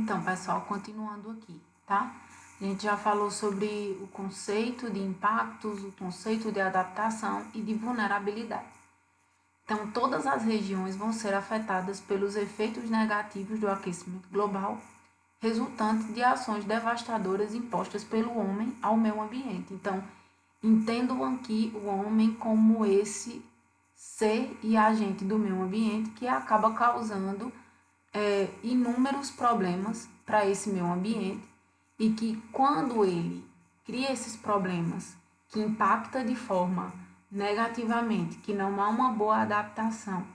Então, pessoal, continuando aqui, tá? A gente já falou sobre o conceito de impactos, o conceito de adaptação e de vulnerabilidade. Então, todas as regiões vão ser afetadas pelos efeitos negativos do aquecimento global, resultante de ações devastadoras impostas pelo homem ao meio ambiente. Então, entendam aqui o homem como esse ser e agente do meio ambiente que acaba causando inúmeros problemas para esse meio ambiente e que quando ele cria esses problemas que impacta de forma negativamente, que não há uma boa adaptação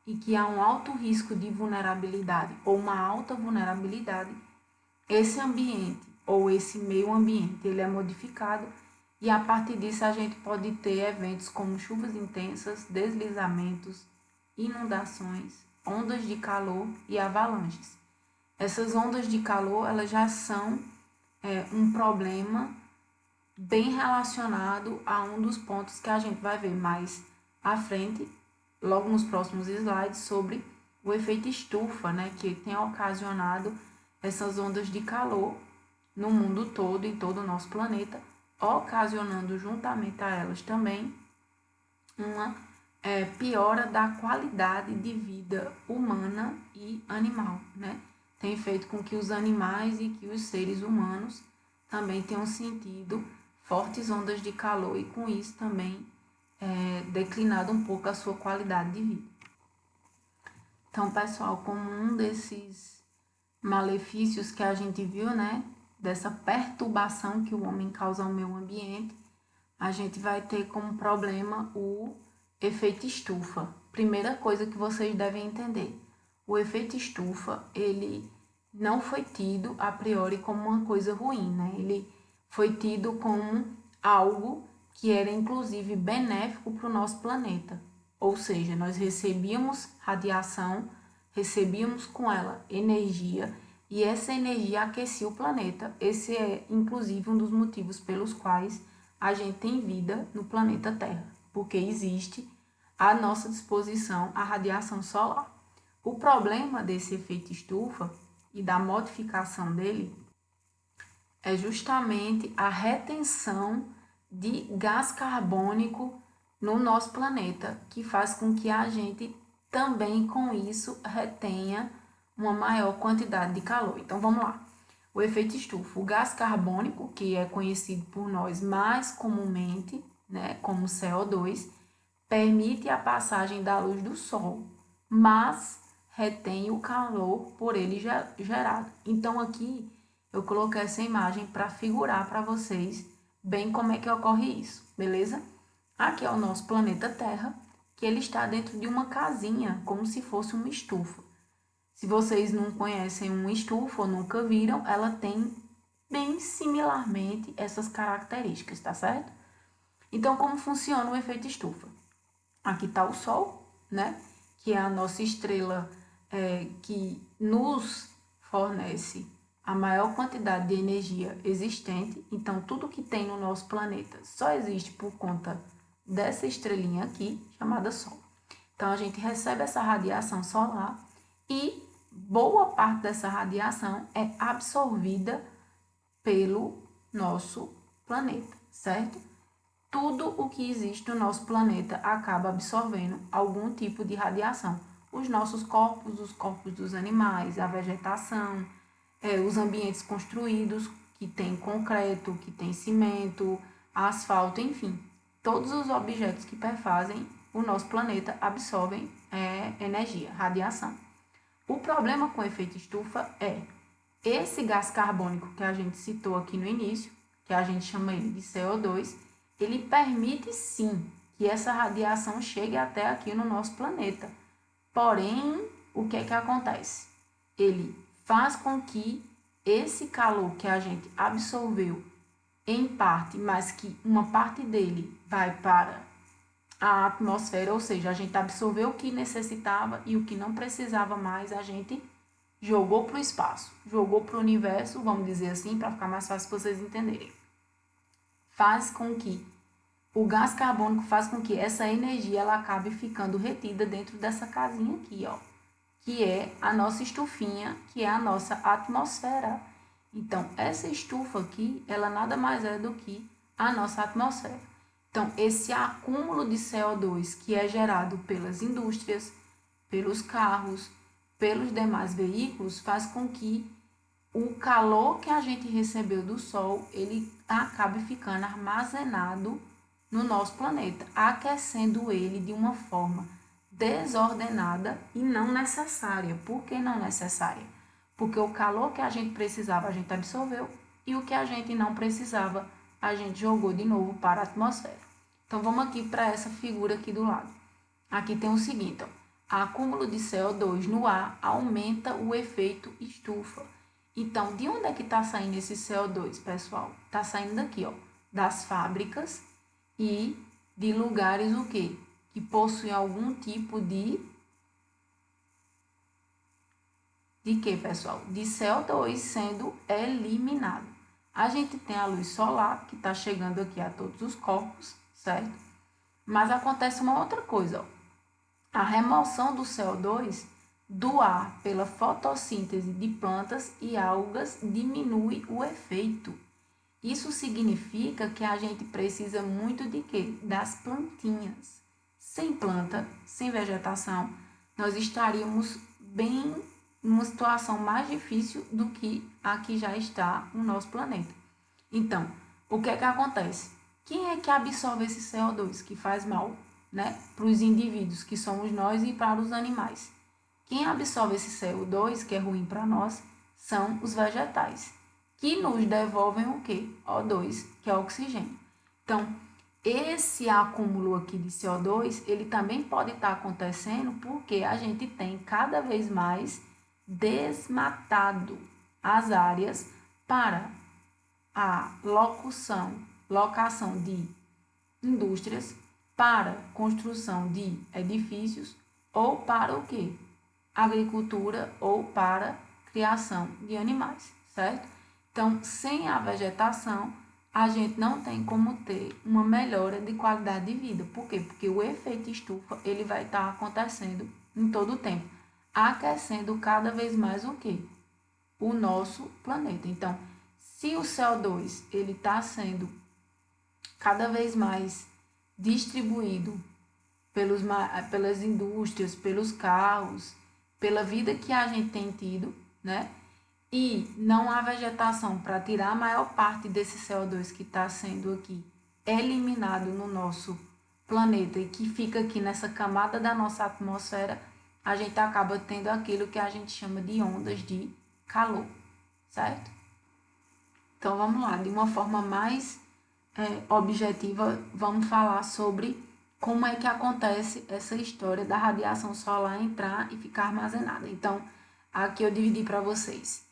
e que há um alto risco de vulnerabilidade ou uma alta vulnerabilidade, esse ambiente ou esse meio ambiente ele é modificado e a partir disso a gente pode ter eventos como chuvas intensas, deslizamentos, inundações, ondas de calor e avalanches. Essas ondas de calor elas já são um problema bem relacionado a um dos pontos que a gente vai ver mais à frente, logo nos próximos slides, sobre o efeito estufa, né, que tem ocasionado essas ondas de calor no mundo todo, em todo o nosso planeta, ocasionando juntamente a elas também uma piora da qualidade de vida humana e animal, né? Tem feito com que os animais e que os seres humanos também tenham sentido fortes ondas de calor e com isso também declinado um pouco a sua qualidade de vida. Então, pessoal, como um desses malefícios que a gente viu, né, dessa perturbação que o homem causa ao meio ambiente, a gente vai ter como problema o efeito estufa. Primeira coisa que vocês devem entender, o efeito estufa, ele não foi tido a priori como uma coisa ruim, né? Ele foi tido como algo que era inclusive benéfico para o nosso planeta. Ou seja, nós recebíamos radiação, recebíamos com ela energia e essa energia aquecia o planeta. Esse é inclusive um dos motivos pelos quais a gente tem vida no planeta Terra, porque existe à nossa disposição a radiação solar. O problema desse efeito estufa e da modificação dele é justamente a retenção de gás carbônico no nosso planeta, que faz com que a gente também com isso retenha uma maior quantidade de calor. Então vamos lá. O efeito estufa, o gás carbônico, que é conhecido por nós mais comumente, né, como CO2, permite a passagem da luz do sol, mas retém o calor por ele gerado. Então aqui eu coloquei essa imagem para figurar para vocês bem como é que ocorre isso, beleza? Aqui é o nosso planeta Terra, que ele está dentro de uma casinha, como se fosse uma estufa. Se vocês não conhecem uma estufa ou nunca viram, ela tem bem similarmente essas características, tá certo? Então, como funciona o efeito estufa? Aqui está o Sol, né? Que é a nossa estrela que nos fornece a maior quantidade de energia existente. Então, tudo que tem no nosso planeta só existe por conta dessa estrelinha aqui, chamada Sol. Então, a gente recebe essa radiação solar e boa parte dessa radiação é absorvida pelo nosso planeta, certo? Tudo o que existe no nosso planeta acaba absorvendo algum tipo de radiação. Os nossos corpos, os corpos dos animais, a vegetação, os ambientes construídos, que tem concreto, que tem cimento, asfalto, enfim. Todos os objetos que perfazem o nosso planeta absorvem energia, radiação. O problema com o efeito estufa é esse gás carbônico que a gente citou aqui no início, que a gente chama ele de CO2, ele permite sim que essa radiação chegue até aqui no nosso planeta. Porém, o que é que acontece? Ele faz com que esse calor que a gente absorveu em parte, mas que uma parte dele vai para a atmosfera, ou seja, a gente absorveu o que necessitava e o que não precisava mais, a gente jogou para o espaço, jogou para o universo, vamos dizer assim, para ficar mais fácil para vocês entenderem. Faz com que o gás carbônico faz com que essa energia ela acabe ficando retida dentro dessa casinha aqui, ó, que é a nossa estufinha, que é a nossa atmosfera. Então, essa estufa aqui, ela nada mais é do que a nossa atmosfera. Então, esse acúmulo de CO2 que é gerado pelas indústrias, pelos carros, pelos demais veículos, faz com que o calor que a gente recebeu do Sol, ele acabe ficando armazenado no nosso planeta, aquecendo ele de uma forma desordenada e não necessária. Por que não necessária? Porque o calor que a gente precisava, a gente absorveu, e o que a gente não precisava, a gente jogou de novo para a atmosfera. Então, vamos aqui para essa figura aqui do lado. Aqui tem o seguinte, ó, acúmulo de CO2 no ar aumenta o efeito estufa. Então, de onde é que está saindo esse CO2, pessoal? Está saindo daqui, ó, das fábricas e de lugares o quê? Que possuem algum tipo de quê, pessoal? De CO2 sendo eliminado. A gente tem a luz solar, que está chegando aqui a todos os corpos, certo? Mas acontece uma outra coisa, ó. A remoção do CO2 do ar pela fotossíntese de plantas e algas diminui o efeito. Isso significa que a gente precisa muito de quê? Das plantinhas. Sem planta, sem vegetação, nós estaríamos bem numa situação mais difícil do que a que já está no nosso planeta. Então, o que é que acontece? Quem é que absorve esse CO2 que faz mal, né, para os indivíduos, que somos nós, e para os animais? Quem absorve esse CO2, que é ruim para nós, são os vegetais, que nos devolvem o quê? O2, que é o oxigênio. Então, esse acúmulo aqui de CO2, ele também pode estar acontecendo porque a gente tem cada vez mais desmatado as áreas para a locação de indústrias, para construção de edifícios, ou para o quê? Agricultura, ou para criação de animais, certo? Então, sem a vegetação, a gente não tem como ter uma melhora de qualidade de vida. Por quê? Porque o efeito estufa, ele vai estar acontecendo em todo o tempo, aquecendo cada vez mais o quê? O nosso planeta. Então, se o CO2 ele está sendo cada vez mais distribuído pelas indústrias, pelos carros, pela vida que a gente tem tido, né? E não há vegetação para tirar a maior parte desse CO2 que está sendo aqui eliminado no nosso planeta e que fica aqui nessa camada da nossa atmosfera, a gente acaba tendo aquilo que a gente chama de ondas de calor, certo? Então vamos lá, de uma forma mais objetiva, vamos falar sobre como é que acontece essa história da radiação solar entrar e ficar armazenada. Então, aqui eu dividi para vocês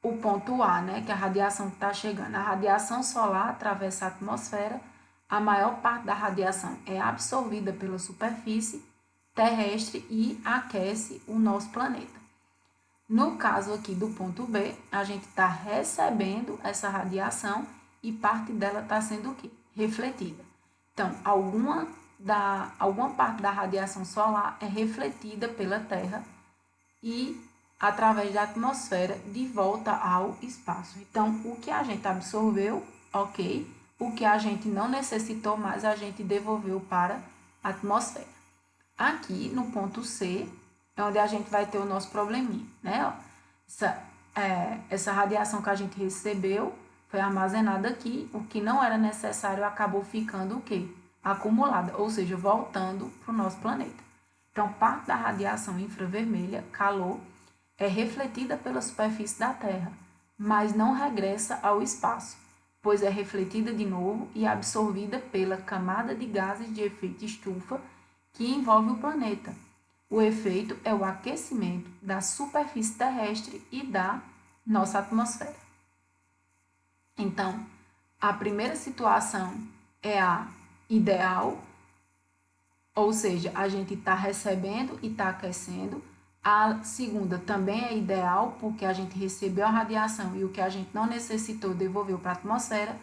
o ponto A, né, que é a radiação que está chegando. A radiação solar atravessa a atmosfera, a maior parte da radiação é absorvida pela superfície terrestre e aquece o nosso planeta. No caso aqui do ponto B, a gente está recebendo essa radiação e parte dela está sendo o quê? Refletida. Então, alguma parte da radiação solar é refletida pela Terra e através da atmosfera de volta ao espaço. Então, o que a gente absorveu, ok. O que a gente não necessitou mais, a gente devolveu para a atmosfera. Aqui no ponto C, é onde a gente vai ter o nosso probleminha, né? Essa radiação que a gente recebeu foi armazenada aqui, o que não era necessário acabou ficando o quê? Acumulada, ou seja, voltando para o nosso planeta. Então, parte da radiação infravermelha, calor, é refletida pela superfície da Terra, mas não regressa ao espaço, pois é refletida de novo e absorvida pela camada de gases de efeito estufa que envolve o planeta. O efeito é o aquecimento da superfície terrestre e da nossa atmosfera. Então, a primeira situação é a ideal, ou seja, a gente está recebendo e está aquecendo. A segunda também é ideal, porque a gente recebeu a radiação e o que a gente não necessitou devolveu para a atmosfera.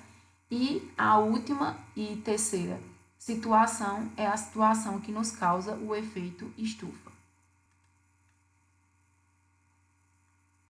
E a última e terceira situação é a situação que nos causa o efeito estufa.